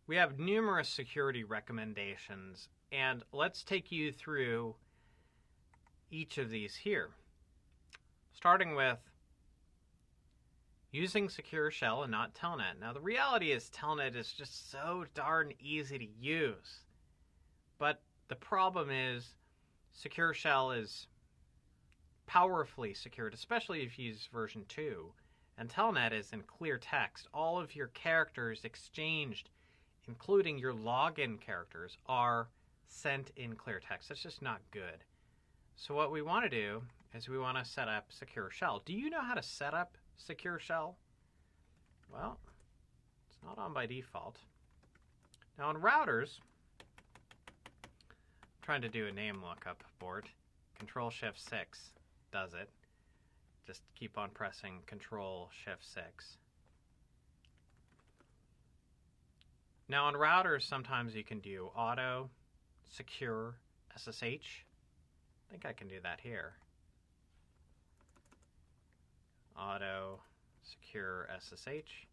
we have numerous security recommendations, and let's take you through each of these here. Starting with using Secure Shell and not Telnet. Now, the reality is Telnet is just so darn easy to use. But the problem is Secure Shell is powerfully secured, especially if you use version 2. And Telnet is in clear text. All of your characters exchanged, including your login characters, are sent in clear text. That's just not good. So what we want to do is we want to set up Secure Shell. Do you know how to set up Secure Shell? Well, it's not on by default. Now, on routers, I'm trying to do a name lookup board. Control-Shift-6 does it. Just keep on pressing Control-Shift-6. Now, on routers, sometimes you can do auto, secure, SSH. I think I can do that here. Auto, secure, SSH.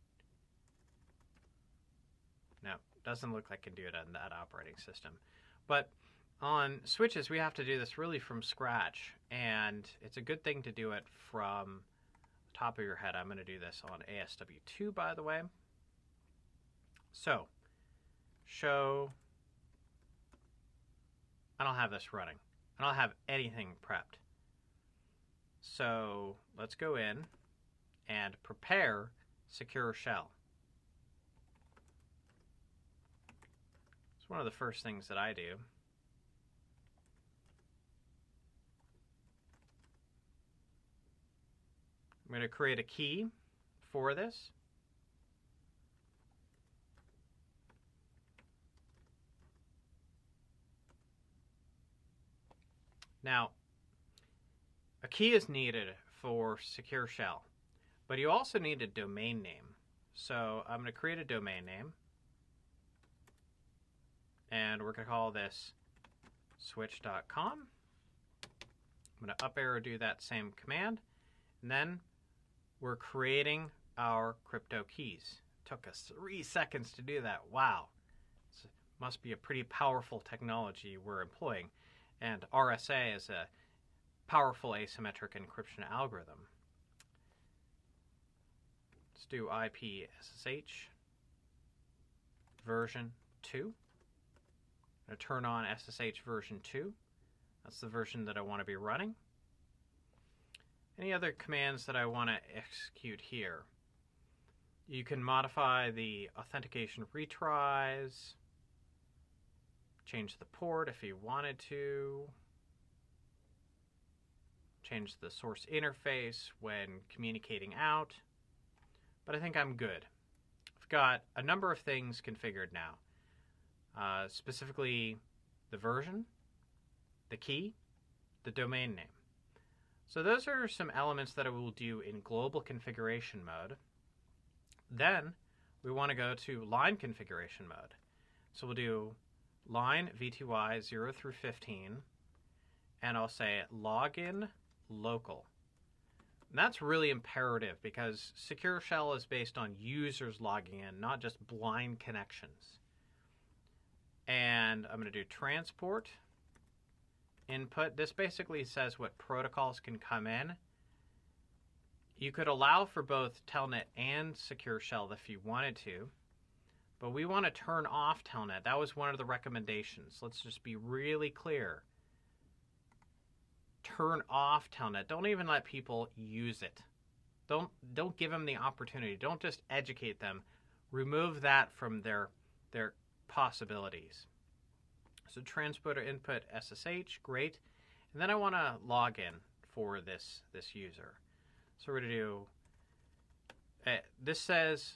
No, doesn't look like I can do it on that operating system. But on switches, we have to do this really from scratch, and it's a good thing to do it from the top of your head. I'm going to do this on ASW2, by the way. So, show. I don't have this running. I don't have anything prepped. So let's go in and prepare Secure Shell. It's one of the first things that I do. I'm going to create a key for this. Now, a key is needed for Secure Shell, but you also need a domain name. So I'm going to create a domain name, and we're going to call this switch.com. I'm going to up arrow do that same command, and then we're creating our crypto keys. It took us 3 seconds to do that. Wow. This must be a pretty powerful technology we're employing. And RSA is a powerful asymmetric encryption algorithm. Let's do IP SSH version 2. I'm going to turn on SSH version 2. That's the version that I want to be running. Any other commands that I want to execute here? You can modify the authentication retries, change the port if you wanted to, change the source interface when communicating out, but I think I'm good. I've got a number of things configured now, specifically the version, the key, the domain name. So those are some elements that I will do in global configuration mode. Then we want to go to line configuration mode. So we'll do line VTY 0 through 15, and I'll say login local. And that's really imperative because Secure Shell is based on users logging in, not just blind connections. And I'm going to do transport input. This basically says what protocols can come in. You could allow for both Telnet and Secure Shell if you wanted to, but we want to turn off Telnet. That was one of the recommendations. Let's just be really clear. Turn off Telnet. Don't even let people use it. Don't give them the opportunity. Don't just educate them. Remove that from their possibilities. So transporter input SSH, great. And then I want to log in for this user. So we're going to do, this says,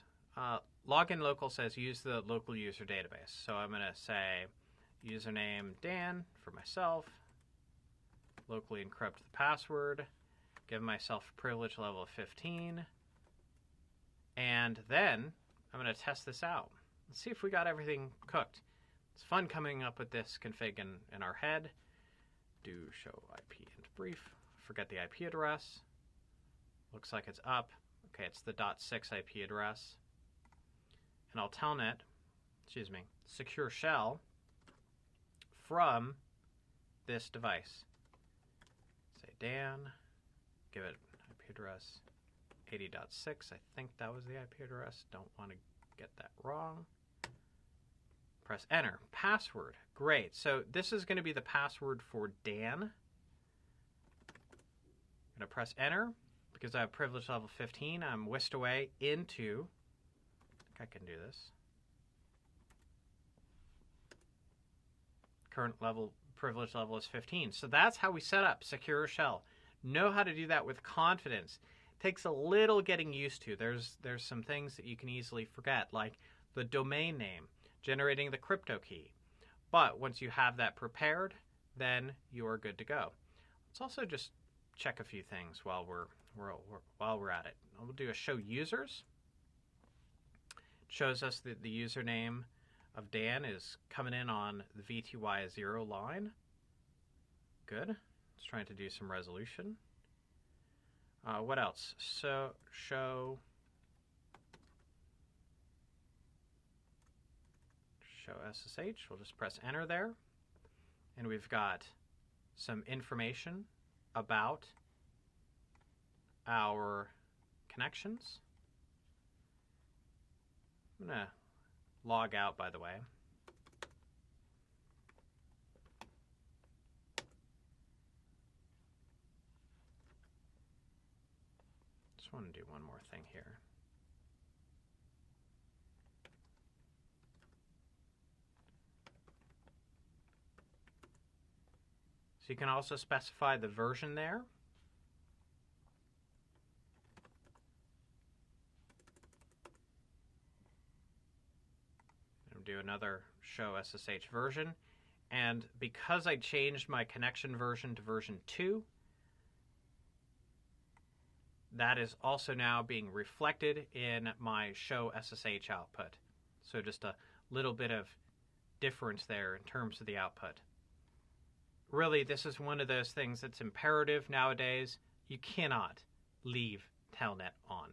login local says use the local user database. So I'm going to say username Dan for myself, locally encrypt the password, give myself a privilege level of 15, and then I'm going to test this out. Let's see if we got everything cooked. It's fun coming up with this config in our head. Do show IP int brief. Forget the IP address. Looks like it's up. Okay, it's the .6 IP address. And I'll telnet secure shell from this device. Say Dan, give it IP address 80.6. I think that was the IP address. Don't want to get that wrong. Press enter. Password. Great. So this is going to be the password for Dan. I'm going to press enter. Because I have privilege level 15, I'm whisked away into, I think I can do this. Current level, privilege level is 15. So that's how we set up secure shell. Know how to do that with confidence. It takes a little getting used to. There's some things that you can easily forget, like the domain name, generating the crypto key. But once you have that prepared, then you are good to go. Let's also just check a few things while we're at it. We'll do a show users. It shows us that the username of Dan is coming in on the VTY0 line. Good. It's trying to do some resolution. What else? So show SSH. We'll just press enter there. And we've got some information about our connections. I'm going to log out, by the way. Just want to do one more thing here. So you can also specify the version there. Do another show SSH version, and because I changed my connection version to version 2, that is also now being reflected in my show SSH output. So just a little bit of difference there in terms of the output. Really, this is one of those things that's imperative nowadays. You cannot leave Telnet on.